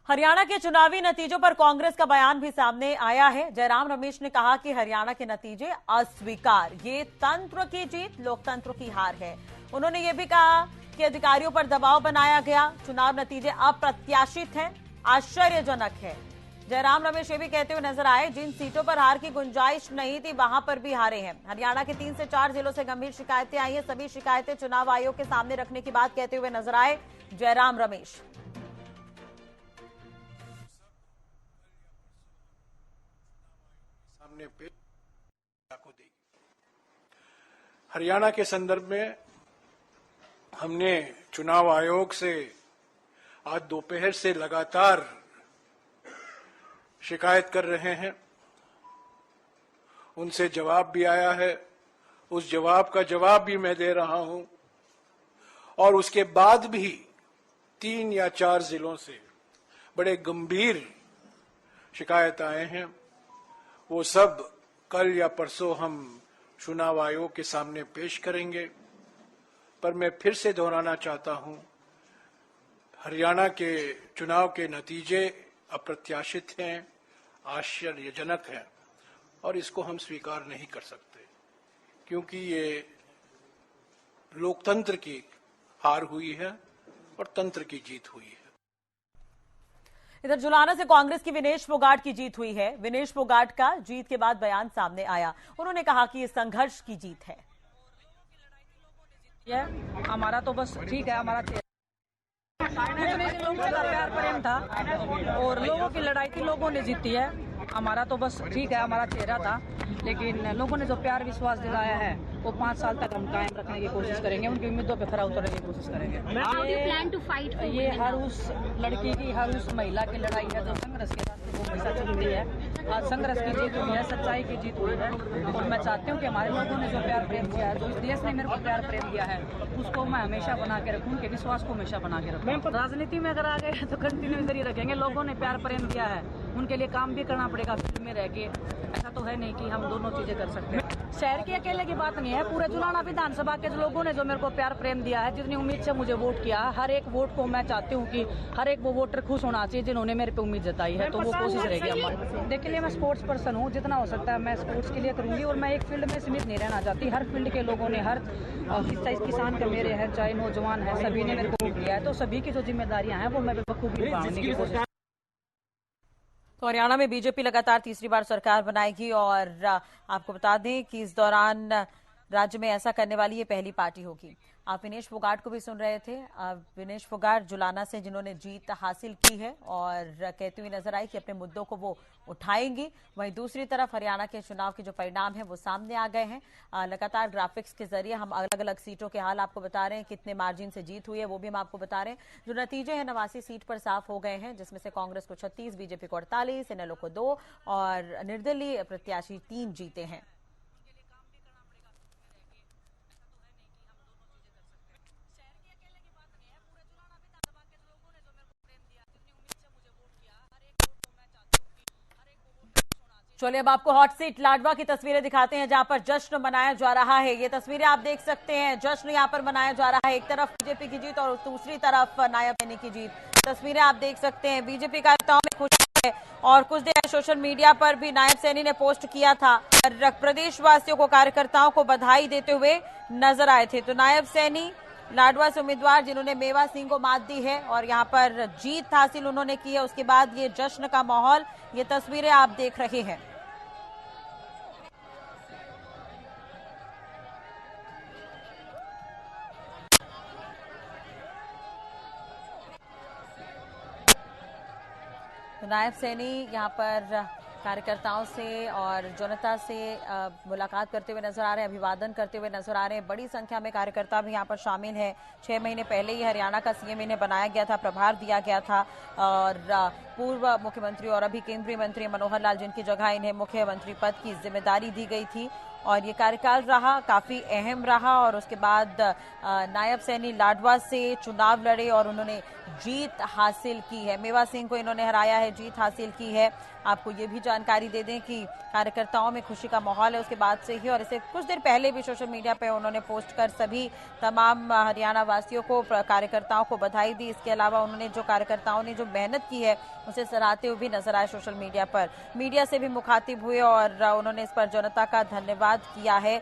हरियाणा के चुनावी नतीजों पर कांग्रेस का बयान भी सामने आया है। जयराम रमेश ने कहा कि हरियाणा के नतीजे अस्वीकार, ये तंत्र की जीत, लोकतंत्र की हार है। उन्होंने ये भी कहा कि अधिकारियों पर दबाव बनाया गया, चुनाव नतीजे अप्रत्याशित हैं, आश्चर्यजनक है। जयराम रमेश ये भी कहते हुए नजर आए, जिन सीटों पर हार की गुंजाइश नहीं थी वहां पर भी हारे हैं। हरियाणा के 3 से 4 जिलों से गंभीर शिकायतें आई हैं। सभी शिकायतें चुनाव आयोग के सामने रखने की बात कहते हुए नजर आए जयराम रमेश। सामने पे हरियाणा के संदर्भ में हमने चुनाव आयोग से आज दोपहर से लगातार शिकायत कर रहे हैं। उनसे जवाब भी आया है, उस जवाब का जवाब भी मैं दे रहा हूं। और उसके बाद भी 3 या 4 जिलों से बड़े गंभीर शिकायत आए हैं। वो सब कल या परसों हम चुनाव आयोग के सामने पेश करेंगे। पर मैं फिर से दोहराना चाहता हूं, हरियाणा के चुनाव के नतीजे अप्रत्याशित हैं, आश्चर्यजनक हैं और इसको हम स्वीकार नहीं कर सकते, क्योंकि ये लोकतंत्र की हार हुई है और तंत्र की जीत हुई है। इधर जुलाना से कांग्रेस की विनेश फोगाट की जीत हुई है। विनेश फोगाट का जीत के बाद बयान सामने आया। उन्होंने कहा कि ये संघर्ष की जीत है। हमारा तो बस ठीक है, हमारा लोगों का प्यार प्रेम था और लोगों की लड़ाई थी, लोगों ने जीती है। हमारा तो बस ठीक है, हमारा चेहरा था, लेकिन लोगों ने जो प्यार विश्वास दिलाया है वो 5 साल तक हम कायम रखने की कोशिश करेंगे, उनकी उम्मीदों पे खरा उतरने की कोशिश करेंगे। ये हर उस लड़की की, हर उस महिला की लड़ाई है जो संघर्ष के रास्ते को हमेशा चलती है। आज संघर्ष की जीत हुई है, सच्चाई की जीत हुई है और मैं चाहती हूँ कि हमारे लोगों ने जो प्यार प्रेम किया है, जो इस देश ने मेरे को प्यार प्रेम दिया है, उसको मैं हमेशा बना के रखूँ, उनके विश्वास को हमेशा बना के रखूँ। राजनीति में अगर आ गए तो कंटिन्यू इधर ही रखेंगे। लोगों ने प्यार प्रेम दिया है, उनके लिए काम भी करना पड़ेगा फील्ड में रह के। ऐसा तो है नहीं कि हम दोनों चीजें कर सकते हैं। शहर के अकेले की बात नहीं है, पूरे जुलाना विधानसभा के लोगों ने जो मेरे को प्यार प्रेम दिया है, जितनी उम्मीद से मुझे वोट किया, हर एक वोट को मैं चाहती हूँ कि हर एक वो वोटर खुश होना चाहिए जिन्होंने मेरे पे उम्मीद जताई है, तो वो कोशिश रहेगी हमारी। देखिए लिए मैं स्पोर्ट्स पर्सन हूँ, जितना हो सकता है मैं स्पोर्ट्स के लिए करूँगी और मैं एक फील्ड में सीमित नहीं रहना चाहती। हर फील्ड के लोगों ने, हर किसान के मेरे हैं, चाहे नौजवान है, सभी ने मेरे को वोट दिया है, तो सभी की जो जिम्मेदारियाँ हैं वो मैं बखूबी निभाने की कोशिश। तो हरियाणा में बीजेपी लगातार तीसरी बार सरकार बनाएगी और आपको बता दें कि इस दौरान राज्य में ऐसा करने वाली ये पहली पार्टी होगी। आप विनेश फोगाट को भी सुन रहे थे। विनेश फोगाट जुलाना से जिन्होंने जीत हासिल की है और कहती हुई नजर आई कि अपने मुद्दों को वो उठाएंगी। वहीं दूसरी तरफ हरियाणा के चुनाव के जो परिणाम है वो सामने आ गए हैं। लगातार ग्राफिक्स के जरिए हम अलग अलग सीटों के हाल आपको बता रहे हैं, कितने मार्जिन से जीत हुई है वो भी हम आपको बता रहे हैं। जो नतीजे हैं 89 सीट पर साफ हो गए हैं, जिसमें से कांग्रेस को 36, बीजेपी को 48, इनेलो को 2 और निर्दलीय प्रत्याशी 3 जीते हैं। चलिए अब आपको हॉट सीट लाडवा की तस्वीरें दिखाते हैं, जहां पर जश्न मनाया जा रहा है। ये तस्वीरें आप देख सकते हैं, जश्न यहां पर मनाया जा रहा है। एक तरफ बीजेपी की जीत और दूसरी तरफ नायब सैनी की जीत। तस्वीरें आप देख सकते हैं, बीजेपी कार्यकर्ताओं में खुशी है और कुछ देर सोशल मीडिया पर भी नायब सैनी ने पोस्ट किया था। प्रदेशवासियों को, कार्यकर्ताओं को बधाई देते हुए नजर आए थे। तो नायब सैनी लाडवा से उम्मीदवार जिन्होंने मेवा सिंह को मात दी है और यहां पर जीत हासिल उन्होंने की है। उसके बाद ये जश्न का माहौल, ये तस्वीरें आप देख रहे हैं। नायब सैनी यहां पर कार्यकर्ताओं से और जनता से मुलाकात करते हुए नजर आ रहे हैं, अभिवादन करते हुए नजर आ रहे हैं। बड़ी संख्या में कार्यकर्ता भी यहां पर शामिल हैं। 6 महीने पहले ही हरियाणा का सीएम इन्हें बनाया गया था, प्रभार दिया गया था और पूर्व मुख्यमंत्री और अभी केंद्रीय मंत्री मनोहर लाल, जिनकी जगह इन्हें मुख्यमंत्री पद की जिम्मेदारी दी गई थी और ये कार्यकाल रहा, काफी अहम रहा। और उसके बाद नायब सैनी लाडवा से चुनाव लड़े और उन्होंने जीत हासिल की है। मेवा सिंह को इन्होंने हराया है, जीत हासिल की है। आपको ये भी जानकारी दे दें कि कार्यकर्ताओं में खुशी का माहौल है उसके बाद से ही, और इससे कुछ देर पहले भी सोशल मीडिया पे उन्होंने पोस्ट कर सभी तमाम हरियाणा वासियों को, कार्यकर्ताओं को बधाई दी। इसके अलावा उन्होंने जो कार्यकर्ताओं ने जो मेहनत की है उसे सराहते हुए भी नजर आए सोशल मीडिया पर। मीडिया से भी मुखातिब हुए और उन्होंने इस पर जनता का धन्यवाद किया है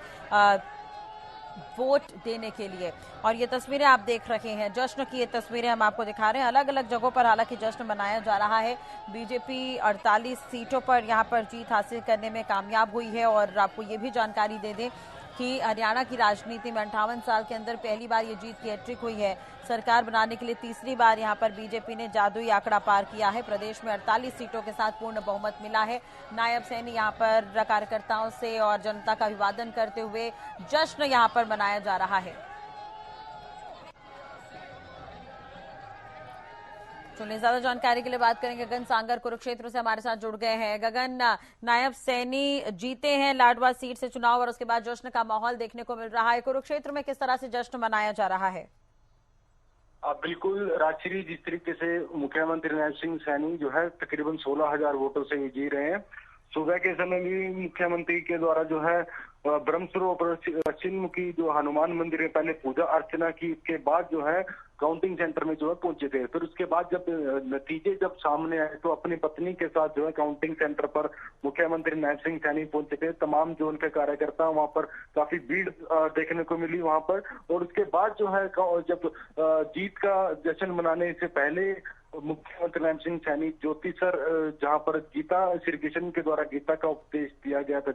वोट देने के लिए। और ये तस्वीरें आप देख रहे हैं, जश्न की ये तस्वीरें हम आपको दिखा रहे हैं। अलग अलग जगहों पर हालांकि जश्न मनाया जा रहा है। बीजेपी 48 सीटों पर यहां पर जीत हासिल करने में कामयाब हुई है। और आपको ये भी जानकारी दे दें कि हरियाणा की राजनीति में 58 साल के अंदर पहली बार ये जीत की हैट्रिक हुई है। सरकार बनाने के लिए तीसरी बार यहां पर बीजेपी ने जादुई आंकड़ा पार किया है। प्रदेश में 48 सीटों के साथ पूर्ण बहुमत मिला है। नायब सैनी यहां पर कार्यकर्ताओं से और जनता का अभिवादन करते हुए जश्न यहां पर मनाया जा रहा है। चलिए ज्यादा जानकारी के लिए बात करेंगे। गगन सांगर कुरुक्षेत्र से हमारे साथ जुड़ गए हैं। गगन, नायब सैनी जीते हैं लाडवा सीट से चुनाव और उसके बाद जश्न का माहौल देखने को मिल रहा है। कुरुक्षेत्र में किस तरह से जश्न मनाया जा रहा है? बिल्कुल राजश्री, जिस तरीके से मुख्यमंत्री नायब सिंह सैनी जो है तकरीबन 16,000 वोटों से जीत रहे हैं। सुबह के समय भी मुख्यमंत्री के द्वारा जो है ब्रह्मसरोवर पश्चिममुखी जो हनुमान मंदिर में पहले पूजा अर्चना की, इसके बाद जो है काउंटिंग सेंटर में जो है पहुंचे थे। फिर उसके बाद जब नतीजे जब सामने आए तो अपनी पत्नी के साथ जो है काउंटिंग सेंटर पर मुख्यमंत्री नायब सिंह सैनी पहुंचे थे। तमाम जो उनके कार्यकर्ता वहां पर काफी भीड़ देखने को मिली वहां पर। और उसके बाद जो है जब जीत का जश्न मनाने से पहले मुख्यमंत्री नायब सिंह सैनी ज्योतिसर, जहां पर गीता श्री कृष्ण के द्वारा गीता का उपदेश दिया गया था,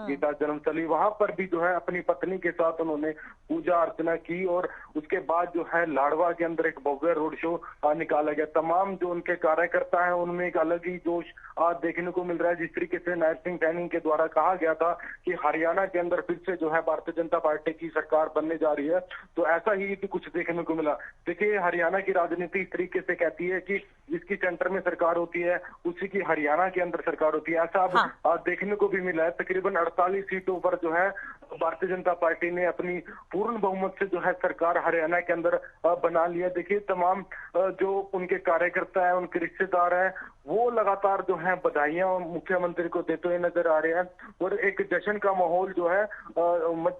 गीता जन्मस्थली, वहां पर भी जो है अपनी पत्नी के साथ उन्होंने पूजा अर्चना की। और उसके बाद जो है लाडवा के अंदर एक भव्य रोड शो निकाला गया। तमाम जो उनके कार्यकर्ता हैं उनमें एक अलग ही जोश आज देखने को मिल रहा है। जिस तरीके से नायब सिंह सैनी के द्वारा कहा गया था कि हरियाणा के अंदर फिर से जो है भारतीय जनता पार्टी की सरकार बनने जा रही है, तो ऐसा ही कुछ देखने को मिला। देखिए, हरियाणा की राजनीति इस तरीके से कहती है कि जिसकी सेंटर में सरकार होती है उसी की हरियाणा के अंदर सरकार होती है। ऐसा अब देखने को भी मिला है। तकरीबन 48 सीटों पर जो है भारतीय जनता पार्टी ने अपनी पूर्ण बहुमत से जो है सरकार हरियाणा के अंदर बना लिया। देखिए, तमाम जो उनके कार्यकर्ता हैं, उनके रिश्तेदार हैं, वो लगातार जो है बधाइयां मुख्यमंत्री को देते हुए नजर आ रहे हैं। और एक जश्न का माहौल जो है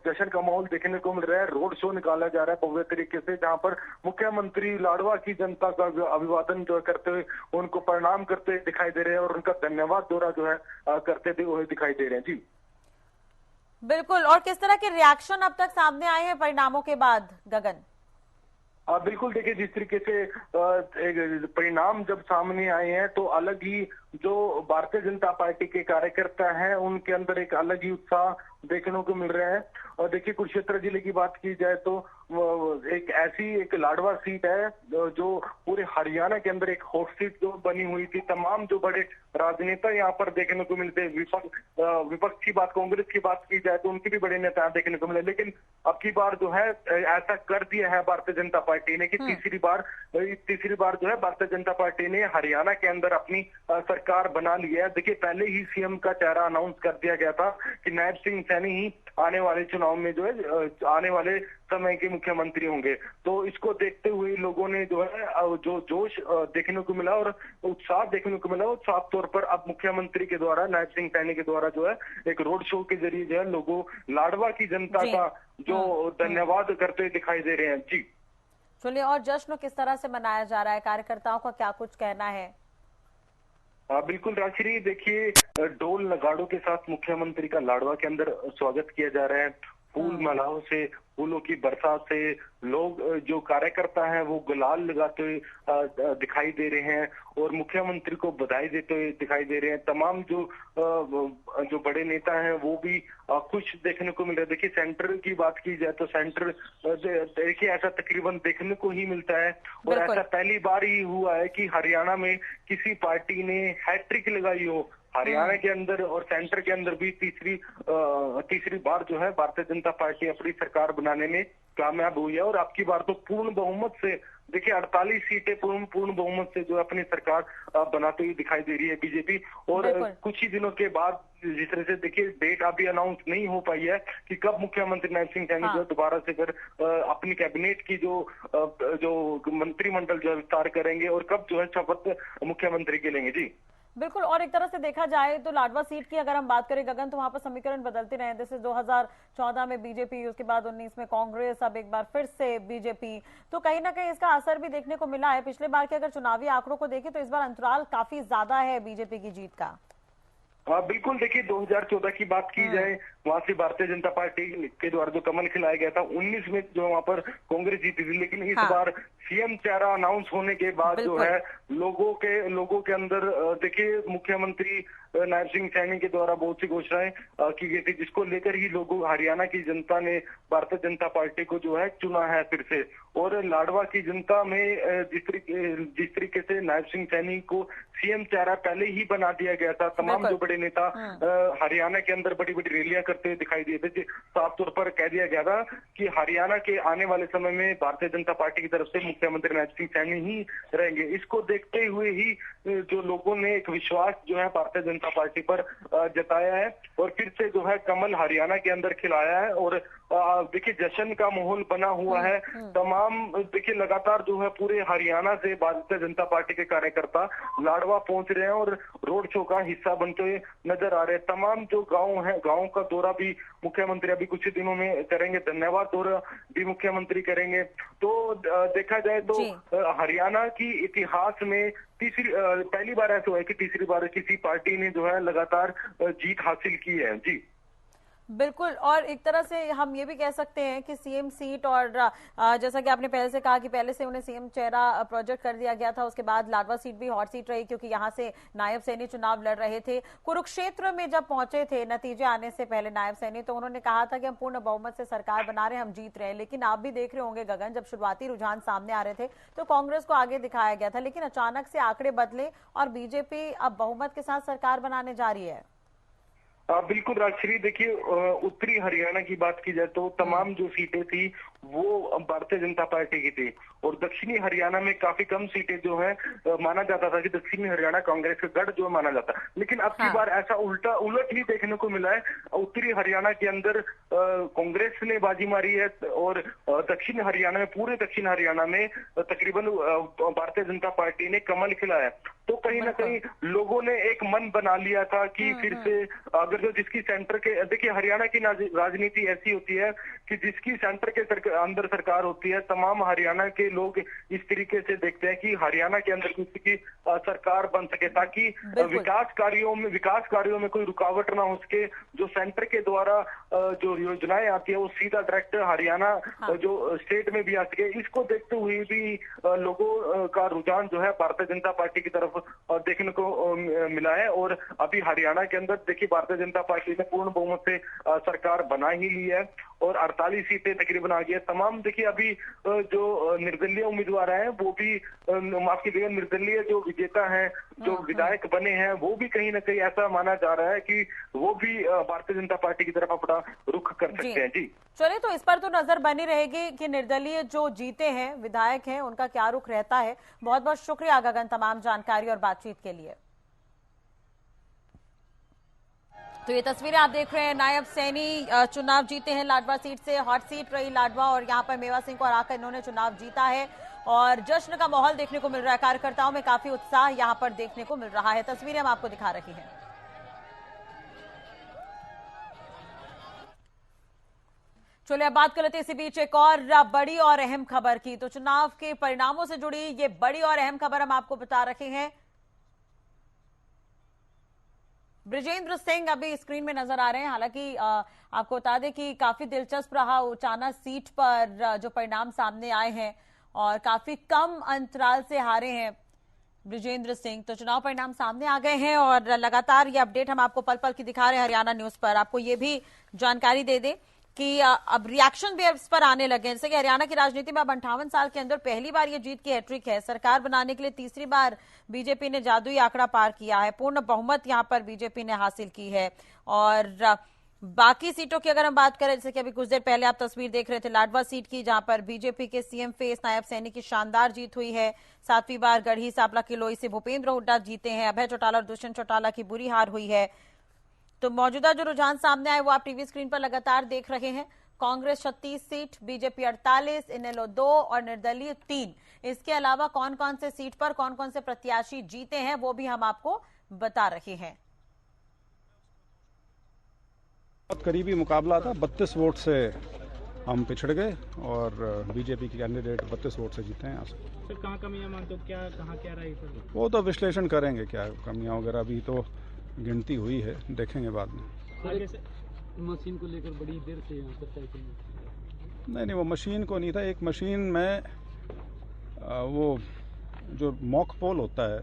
जश्न का माहौल देखने को मिल रहा है। रोड शो निकाला जा रहा है भव्य तरीके से, जहां पर मुख्यमंत्री लाडवा की जनता का अभिवादन जो करते हुए उनको प्रणाम करते दिखाई दे रहे हैं और उनका धन्यवाद दौरा जो है करते हुए दिखाई दे रहे हैं। जी बिल्कुल। और किस तरह के रिएक्शन अब तक सामने आए हैं परिणामों के बाद, गगन? बिल्कुल, देखिए, जिस तरीके से परिणाम जब सामने आए हैं तो अलग ही जो भारतीय जनता पार्टी के कार्यकर्ता हैं उनके अंदर एक अलग ही उत्साह देखने को मिल रहे हैं। और देखिए कुरुक्षेत्र जिले की बात की जाए तो एक लाडवा सीट है जो पूरे हरियाणा के अंदर एक हॉट सीट जो बनी हुई थी। तमाम जो बड़े राजनेता यहाँ पर देखने को मिलते हैं। विपक्ष की बात, कांग्रेस की बात की जाए तो उनके भी बड़े नेता देखने को मिले, लेकिन अब की बार जो है ऐसा कर दिया है भारतीय जनता पार्टी ने कि तीसरी बार जो है भारतीय जनता पार्टी ने हरियाणा के अंदर अपनी सरकार बना ली है। देखिए पहले ही सीएम का चेहरा अनाउंस कर दिया गया था कि नायब सिंह सैनी ही आने वाले चुनाव में जो है आने वाले समय के मुख्यमंत्री होंगे। तो इसको देखते हुए लोगों ने जो है जो जोश देखने को मिला और उत्साह देखने को मिला, और साफ तौर पर अब मुख्यमंत्री के द्वारा, नायब सिंह सैनी के द्वारा जो है एक रोड शो के जरिए जो है लोगों लाडवा की जनता का जो धन्यवाद करते दिखाई दे रहे हैं। जी चलिए, और जश्न किस तरह से मनाया जा रहा है, कार्यकर्ताओं का क्या कुछ कहना है? बिल्कुल राजश्री, देखिए ढोल नगाड़ों के साथ मुख्यमंत्री का लाडवा के अंदर स्वागत किया जा रहा है। फूल मालाओं से, फूलों की बरसात से लोग, जो कार्यकर्ता हैं वो गुलाल लगाते हुए दिखाई दे रहे हैं और मुख्यमंत्री को बधाई देते हुए दिखाई दे रहे हैं। तमाम जो बड़े नेता हैं वो भी खुश देखने को मिल रहे हैं। देखिए सेंटर की बात की जाए तो सेंटर देखिए ऐसा तकरीबन देखने को ही मिलता है, और ऐसा पहली बार ही हुआ है कि हरियाणा में किसी पार्टी ने हैट्रिक लगाई हो। हरियाणा के अंदर और सेंटर के अंदर भी तीसरी बार जो है भारतीय जनता पार्टी अपनी सरकार बनाने में कामयाब हुई है। और अब की बार तो पूर्ण बहुमत से, देखिए 48 सीटें पूर्ण बहुमत से जो अपनी सरकार बनाते हुए दिखाई दे रही है बीजेपी। और कुछ ही दिनों के बाद जिस तरह से देखिए डेट अभी अनाउंस नहीं हो पाई है कि कब मुख्यमंत्री नायब सिंह सैनी जो दोबारा से फिर अपनी कैबिनेट की जो मंत्रिमंडल जो विस्तार करेंगे और कब जो है शपथ मुख्यमंत्री के लेंगे। जी बिल्कुल, और एक तरह से देखा जाए तो लाडवा सीट की अगर हम बात करें गगन, तो वहां पर समीकरण बदलते रहे। जैसे 2014 में बीजेपी, उसके बाद 19 में कांग्रेस, अब एक बार फिर से बीजेपी, तो कहीं ना कहीं इसका असर भी देखने को मिला है। पिछले बार के अगर चुनावी आंकड़ों को देखें तो इस बार अंतराल काफी ज्यादा है बीजेपी की जीत का। बिल्कुल, देखिए 2014 की बात की जाए, वहां से भारतीय जनता पार्टी के द्वारा जो कमल खिलाया गया था, 19 में जो वहां पर कांग्रेस जीती थी, लेकिन इस बार सीएम चेहरा अनाउंस होने के बाद जो है लोगों के अंदर देखिए मुख्यमंत्री नायब सिंह सैनी के द्वारा बहुत सी घोषणाएं की गई थी, जिसको लेकर ही लोगों, हरियाणा की जनता ने भारतीय जनता पार्टी को जो है चुना है फिर से। और लाडवा की जनता में जिस तरीके से नायब सिंह सैनी को सीएम चेहरा पहले ही बना दिया गया था, तमाम जो बड़े नेता हरियाणा के अंदर बड़ी बड़ी रैलियां करते हुए दिखाई दिए थे। साफ तौर पर कह दिया गया था कि हरियाणा के आने वाले समय में भारतीय जनता पार्टी की तरफ से मुख्यमंत्री नायब सिंह सैनी ही रहेंगे। इसको देखते हुए ही जो लोगों ने एक विश्वास जो है भारतीय जनता पार्टी पर जताया है और फिर से जो है कमल हरियाणा के अंदर खिलाया है। और देखिए जश्न का माहौल बना हुआ है। तमाम देखिए लगातार जो है पूरे हरियाणा से भारतीय जनता पार्टी के कार्यकर्ता लाडवा पहुंच रहे हैं और रोड शो का हिस्सा बनते हुए नजर आ रहे हैं। तमाम जो गांव है, गांव का दौरा भी मुख्यमंत्री अभी कुछ ही दिनों में करेंगे, धन्यवाद दौरा भी मुख्यमंत्री करेंगे। तो देखा जाए तो हरियाणा की इतिहास में पहली बार ऐसा हुआ है कि तीसरी बार किसी पार्टी ने जो है लगातार जीत हासिल की है। जी बिल्कुल, और एक तरह से हम ये भी कह सकते हैं कि सीएम सीट, और जैसा कि आपने पहले से कहा कि पहले से उन्हें सीएम चेहरा प्रोजेक्ट कर दिया गया था, उसके बाद लाडवा सीट भी हॉट सीट रही क्योंकि यहां से नायब सैनी चुनाव लड़ रहे थे। कुरुक्षेत्र में जब पहुंचे थे नतीजे आने से पहले नायब सैनी, तो उन्होंने कहा था कि हम पूर्ण बहुमत से सरकार बना रहे हैं, हम जीत रहे हैं। लेकिन आप भी देख रहे होंगे गगन, जब शुरुआती रुझान सामने आ रहे थे तो कांग्रेस को आगे दिखाया गया था, लेकिन अचानक से आंकड़े बदले और बीजेपी अब बहुमत के साथ सरकार बनाने जा रही है। बिल्कुल राजश्री, देखिए उत्तरी हरियाणा की बात की जाए तो तमाम जो सीटें थी वो भारतीय जनता पार्टी की थी और दक्षिणी हरियाणा में काफी कम सीटें जो है माना जाता था कि दक्षिणी हरियाणा कांग्रेस का गढ़ जो माना जाता, लेकिन अब की बार ऐसा उलट ही देखने को मिला है। उत्तरी हरियाणा के अंदर कांग्रेस ने बाजी मारी है और दक्षिण हरियाणा में, पूरे दक्षिण हरियाणा में तकरीबन भारतीय जनता पार्टी ने कमल खिलाया। तो कहीं ना कहीं लोगों ने एक मन बना लिया था कि फिर से अगर जो जिसकी सेंटर के, देखिए हरियाणा की राजनीति ऐसी होती है कि जिसकी सेंटर के अंदर सरकार होती है, तमाम हरियाणा के लोग इस तरीके से देखते हैं कि हरियाणा के अंदर किसी की सरकार बन सके, ताकि विकास कार्यों में कोई रुकावट ना हो सके। जो सेंटर के द्वारा जो योजनाएं आती है वो सीधा डायरेक्ट हरियाणा जो स्टेट में भी आ सके। इसको देखते हुए भी लोगों का रुझान जो है भारतीय जनता पार्टी की तरफ देखने को मिला है। और अभी हरियाणा के अंदर देखिए भारतीय जनता पार्टी ने पूर्ण बहुमत से सरकार बना ही ली है और 48 सीटें तकरीबन आ गई है। तमाम देखिए अभी जो निर्दलीय उम्मीदवार हैं वो भी, माफ कीजिएगा, निर्दलीय जो विजेता हैं, जो विधायक बने हैं, वो भी कहीं ना कहीं ऐसा माना जा रहा है कि वो भी भारतीय जनता पार्टी की तरफ अपना रुख कर सकते हैं। जी चलिए, तो इस पर तो नजर बनी रहेगी कि निर्दलीय जो जीते हैं विधायक हैं उनका क्या रुख रहता है। बहुत बहुत शुक्रिया गगन तमाम जानकारी और बातचीत के लिए। तो ये तस्वीरें आप देख रहे हैं, नायब सैनी चुनाव जीते हैं लाडवा सीट से। हॉट सीट रही लाडवा और यहाँ पर मेवा सिंह को हराकर इन्होंने चुनाव जीता है और जश्न का माहौल देखने को मिल रहा है। कार्यकर्ताओं में काफी उत्साह यहाँ पर देखने को मिल रहा है। तस्वीरें हम आपको दिखा रही हैं। चलिए अब बात कर लेते हैं इसी बीच एक और बड़ी और अहम खबर की। तो चुनाव के परिणामों से जुड़ी ये बड़ी और अहम खबर हम आपको बता रहे हैं। बृजेंद्र सिंह अभी स्क्रीन में नजर आ रहे हैं। हालांकि आपको बता दें कि काफी दिलचस्प रहा उचाना सीट पर जो परिणाम सामने आए हैं और काफी कम अंतराल से हारे हैं बृजेंद्र सिंह। तो चुनाव परिणाम सामने आ गए हैं और लगातार ये अपडेट हम आपको पल पल की दिखा रहे हैं हरियाणा न्यूज पर। आपको ये भी जानकारी दे दें कि अब रिएक्शन भी इस पर आने लगे हैं। जैसे कि हरियाणा की राजनीति में अब 58 साल के अंदर पहली बार ये जीत की हैट्रिक है। सरकार बनाने के लिए तीसरी बार बीजेपी ने जादुई आंकड़ा पार किया है। पूर्ण बहुमत यहां पर बीजेपी ने हासिल की है। और बाकी सीटों की अगर हम बात करें, जैसे कि अभी कुछ देर पहले आप तस्वीर देख रहे थे लाडवा सीट की, जहां पर बीजेपी के सीएम फेस नायब सैनी की शानदार जीत हुई है। 7वीं बार गढ़ी सांपला किलोई से भूपेंद्र हुड्डा जीते हैं। अभय चौटाला और दुष्यंत चौटाला की बुरी हार हुई है। तो मौजूदा जो रुझान सामने आए वो आप टीवी स्क्रीन पर लगातार देख रहे हैं। कांग्रेस 36 सीट, बीजेपी 48, इनेलो 2 और निर्दलीय 3। इसके अलावा कौन कौन से सीट पर कौन कौन से प्रत्याशी जीते हैं वो भी हम आपको बता रहे हैं। बहुत करीबी मुकाबला था। 32 वोट से हम पिछड़ गए और बीजेपी के कैंडिडेट 32 वोट से जीते हैं। यहाँ से सर कहाँ कमियां मानते हो, क्या रही सर? वो तो विश्लेषण करेंगे क्या कमियां वगैरह, अभी तो गिनती हुई है, देखेंगे बाद में। आगे से मशीन को लेकर बड़ी देर से यहाँ पर नहीं, वो मशीन को नहीं था। एक मशीन में वो जो मॉक पोल होता है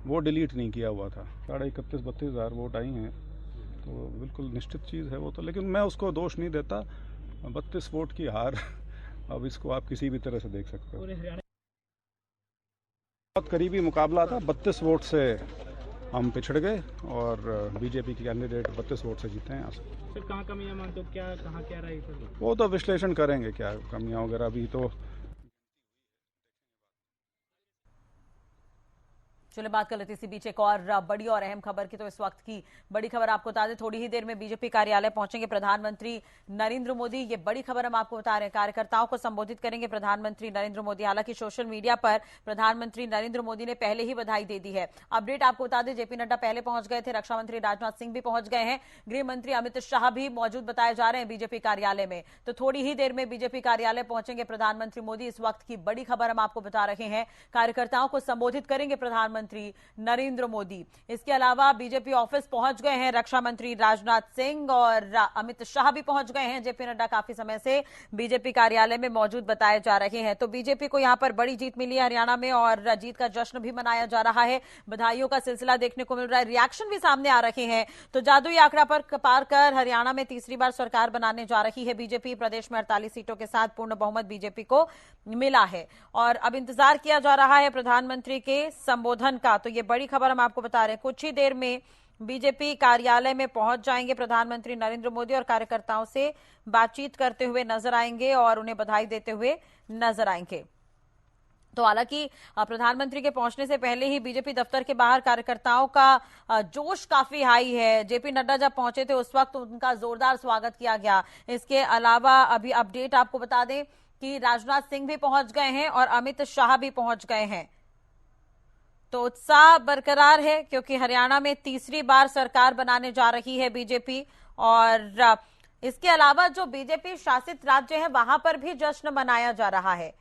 वो डिलीट नहीं किया हुआ था। 31-32 हज़ार वोट आई हैं, तो बिल्कुल निश्चित चीज़ है वो तो, लेकिन मैं उसको दोष नहीं देता। 32 वोट की हार अब इसको आप किसी भी तरह से देख सकते हो। बहुत करीबी मुकाबला था। 32 वोट से हम पिछड़ गए और बीजेपी के कैंडिडेट 32 वोट से जीते हैं यहाँ से। सर कहाँ कमियां मानते हो, क्या रही सर? वो तो विश्लेषण करेंगे क्या कमियां वगैरह, अभी तो। चलिए बात कर लेते इसी बीच एक और बड़ी और अहम खबर की। तो इस वक्त की बड़ी खबर आपको बता दें, थोड़ी ही देर में बीजेपी कार्यालय पहुंचेंगे प्रधानमंत्री नरेंद्र मोदी। ये बड़ी खबर हम आपको बता रहे हैं। कार्यकर्ताओं को संबोधित करेंगे प्रधानमंत्री नरेंद्र मोदी। हालांकि सोशल मीडिया पर प्रधानमंत्री नरेंद्र मोदी ने पहले ही बधाई दे दी है। अपडेट आपको बता दें, जेपी नड्डा पहले पहुंच गए थे, रक्षा मंत्री राजनाथ सिंह भी पहुंच गए हैं, गृह मंत्री अमित शाह भी मौजूद बताए जा रहे हैं बीजेपी कार्यालय में। तो थोड़ी ही देर में बीजेपी कार्यालय पहुंचेंगे प्रधानमंत्री मोदी। इस वक्त की बड़ी खबर हम आपको बता रहे हैं। कार्यकर्ताओं को संबोधित करेंगे प्रधानमंत्री नरेंद्र मोदी। इसके अलावा बीजेपी ऑफिस पहुंच गए हैं रक्षा मंत्री राजनाथ सिंह और अमित शाह भी पहुंच गए हैं। जेपी नड्डा काफी समय से बीजेपी कार्यालय में मौजूद बताए जा रहे हैं। तो बीजेपी को यहां पर बड़ी जीत मिली है हरियाणा में और जीत का जश्न भी मनाया जा रहा है। बधाइयों का सिलसिला देखने को मिल रहा है, रिएक्शन भी सामने आ रहे हैं। तो जादुई आंकड़ा पर पार कर हरियाणा में तीसरी बार सरकार बनाने जा रही है बीजेपी। प्रदेश में 48 सीटों के साथ पूर्ण बहुमत बीजेपी को मिला है और अब इंतजार किया जा रहा है प्रधानमंत्री के संबोधन का। तो ये बड़ी खबर हम आपको बता रहे हैं। कुछ ही देर में बीजेपी कार्यालय में पहुंच जाएंगे प्रधानमंत्री नरेंद्र मोदी और कार्यकर्ताओं से बातचीत करते हुए नजर आएंगे और उन्हें बधाई देते हुए नजर आएंगे। तो हालांकि प्रधानमंत्री के पहुंचने से पहले ही बीजेपी दफ्तर के बाहर कार्यकर्ताओं का जोश काफी हाई है। जेपी नड्डा जब पहुंचे थे उस वक्त उनका जोरदार स्वागत किया गया। इसके अलावा अभी अपडेट आपको बता दें कि राजनाथ सिंह भी पहुंच गए हैं और अमित शाह भी पहुंच गए हैं। तो उत्साह बरकरार है क्योंकि हरियाणा में तीसरी बार सरकार बनाने जा रही है बीजेपी और इसके अलावा जो बीजेपी शासित राज्य है वहां पर भी जश्न मनाया जा रहा है।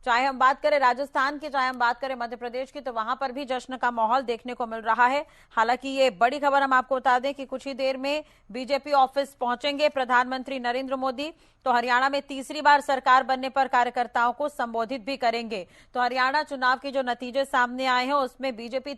चाहे हम बात करें राजस्थान की, चाहे हम बात करें मध्य प्रदेश की, तो वहां पर भी जश्न का माहौल देखने को मिल रहा है। हालांकि ये बड़ी खबर हम आपको बता दें कि कुछ ही देर में बीजेपी ऑफिस पहुंचेंगे प्रधानमंत्री नरेंद्र मोदी, तो हरियाणा में तीसरी बार सरकार बनने पर कार्यकर्ताओं को संबोधित भी करेंगे। तो हरियाणा चुनाव के जो नतीजे सामने आए हैं उसमें बीजेपी